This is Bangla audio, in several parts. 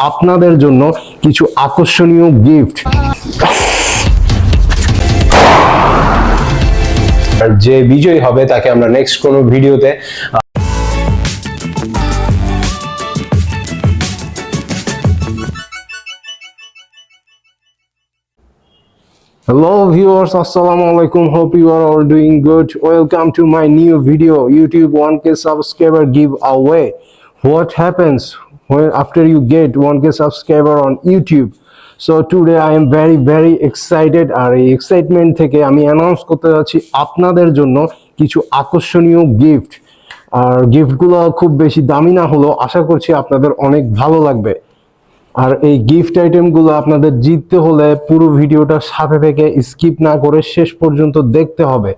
আপনাদের জন্য কিছু আকর্ষণীয় গিফট। আর যে বিজয়ী হবে তাকে আমরা নেক্সট কোনো ভিডিওতে Hello viewers, assalamu alaikum. Hope you are all doing good. Welcome to my new video, YouTube 1K subscriber giveaway. What happens when after you get 1K subscriber on YouTube? So today I am very excited. আর এই এক্সাইটমেন্ট থেকে আমি অ্যানাউন্স করতে যাচ্ছি আপনাদের জন্য কিছু আকর্ষণীয় গিফট। আর গিফটগুলো খুব বেশি দামি না হলেও আশা করছি আপনাদের অনেক ভালো লাগবে। আর এই গিফট আইটেমগুলো আপনাদের জিততে হলে পুরো ভিডিওটা সাথে থেকে স্কিপ না করে শেষ পর্যন্ত দেখতে হবে।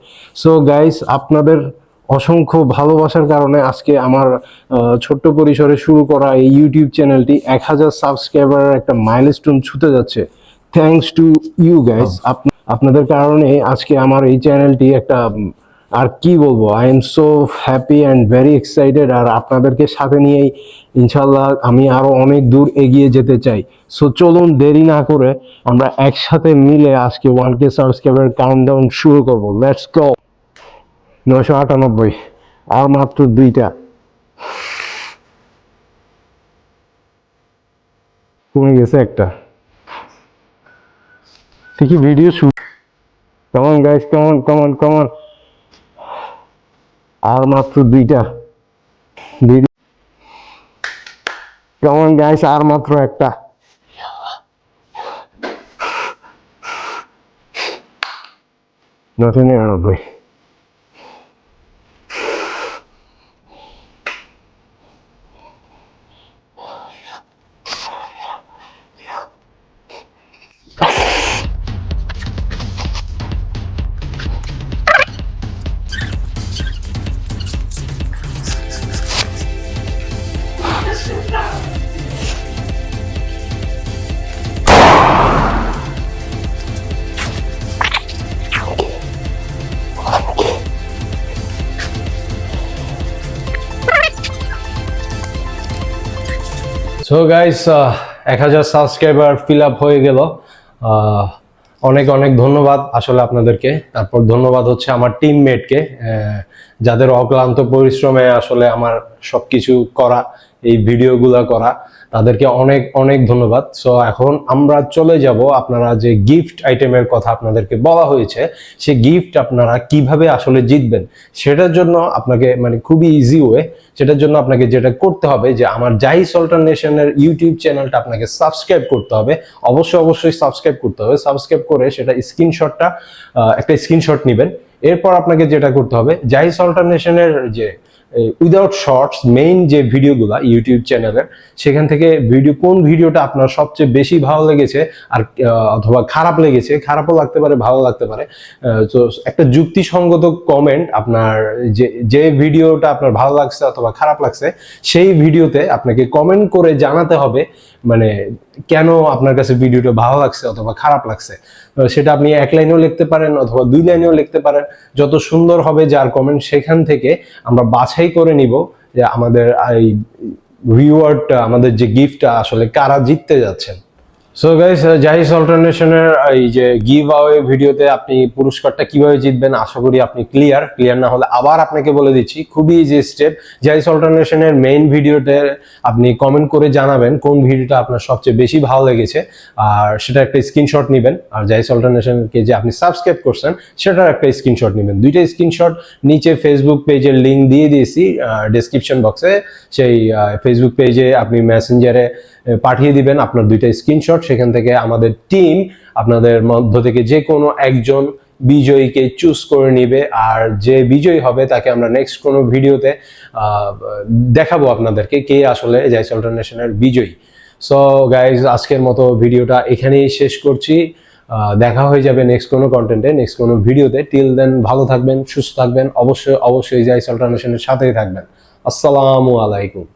সো গাইস, আপনাদের অসংখ্য ভালোবাসার কারণে আজকে আমার ছোট্ট পরিসরে শুরু করা এই ইউটিউব চ্যানেলটি 1000 সাবস্ক্রাইবারের একটা মাইলস্টোন ছুঁতে যাচ্ছে। Thanks to you guys. আপনাদের কারণে আজকে আমার এই চ্যানেলটি একটা, আর কি বলবো, I am so happy and very excited. আর আপনাদেরকে সাথে নিয়েই ইনশাল্লাহ আমি আরো অনেক দূর এগিয়ে যেতে চাই। সো চলুন দেরি না করে আমরা একসাথে মিলে আজকে 1K সাবস্ক্রাইবার কাউন্টডাউন শুরু করব। Let's go. 998 আর মাত্র 2টা কমে গেছে একটা। ঠিকই video shoot. Come on guys, come on আর মাত্র 2টা ভিডিও। কমন গাইস, আর মাত্র একটা। 999। So guys, 1000 subscriber fill up হয়ে গেল। অনেক ধন্যবাদ আসলে আপনাদেরকে। তারপর ধন্যবাদ হচ্ছে আমার টিমমেটকে, যাদের অক্লান্ত পরিশ্রমে আসলে আমার সবকিছু করা, এই ভিডিওগুলো করা, তাদেরকে অনেক ধন্যবাদ। সো এখন আমরা চলে যাব আপনারা যে গিফট আইটেমের কথা আপনাদেরকে বলা হয়েছে, সেই গিফট আপনারা কিভাবে আসলে জিতবেন সেটার জন্য আপনাকে, মানে খুবই ইজি ওয়ে, সেটার জন্য আপনাকে যেটা করতে হবে যে আমার জাহিস অল্টারনেশনের ইউটিউব চ্যানেলটা আপনাকে সাবস্ক্রাইব করতে হবে। অবশ্যই সাবস্ক্রাইব করতে হবে। সাবস্ক্রাইব করে সেটা একটা স্ক্রিনশট নেবেন। এরপর আপনাকে যেটা করতে হবে, জাহিস অল্টারনেশনের যে উইদাউট শর্টস মেইন যে ভিডিওগুলা ইউটিউব চ্যানেলের, সেখান থেকে কোন ভিডিওটা আপনার সবচেয়ে বেশি ভালো লেগেছে আর অথবা খারাপ লেগেছে, খারাপও লাগতে পারে, ভালো লাগতে পারে, তো একটা যুক্তিসঙ্গত কমেন্ট, আপনার যে ভিডিওটা আপনার ভালো লাগছে অথবা খারাপ লাগছে সেই ভিডিওতে আপনাকে কমেন্ট করে জানাতে হবে, মানে কেন আপনার কাছে ভিডিওটা ভালো লাগছে অথবা খারাপ লাগছে। সেটা আপনি 1 লাইনেও লিখতে পারেন অথবা 2 লাইনেও লিখতে পারেন। যত সুন্দর হবে যার কমেন্ট, সেখান থেকে আমরা বাছাই করে নিব যে আমাদের এই রিওয়ার্ডটা, আমাদের যে গিফটটা আসলে কারা জিততে যাচ্ছেন। সো গাইস, জাহিস অল্টারনেশনের এই যে গিভ আওয়ে ভিডিওতে আপনি পুরস্কারটা কিভাবে জিতবেন আশা করি আপনি ক্লিয়ার না হলে আবার আপনাকে বলে দিচ্ছি, খুবই ইজি স্টেপ। জাহিস অল্টারনেশনের মেইন ভিডিওতে আপনি কমেন্ট করে জানাবেন কোন ভিডিওটা আপনার সবচেয়ে বেশি ভালো লেগেছে, আর সেটা একটা স্ক্রিনশট নেবেন। আর জাহিস অল্টারনেশনকে যে আপনি সাবস্ক্রাইব করছেন সেটার একটা স্ক্রিনশট নেবেন। 2টা স্ক্রিনশট নিচে ফেসবুক পেজের লিঙ্ক দিয়ে দিয়েছি ডেসক্রিপশন বক্সে। সেই ফেসবুক পেজে আপনি মেসেঞ্জারে পাঠিয়ে দিবেন আপনার 2টা স্ক্রিনশট। সেখান থেকে আমাদের টিম আপনাদের মধ্য থেকে যে কোনো একজন বিজয়ীকে চুজ করে নিবে, আর যে বিজয়ী হবে তাকে আমরা নেক্সট কোনো ভিডিওতে দেখাবো আপনাদেরকে কে আসলে জাহিস অল্টারনেশনের বিজয়ী। সো গাইজ, আজকের মতো ভিডিওটা এখানেই শেষ করছি। দেখা হয়ে যাবে নেক্সট কোনো কন্টেন্টে, নেক্সট কোনো ভিডিওতে। টিল দেন ভালো থাকবেন, সুস্থ থাকবেন, অবশ্যই জাহিস অল্টারনেশনের সাথেই থাকবেন। আসসালামু আলাইকুম।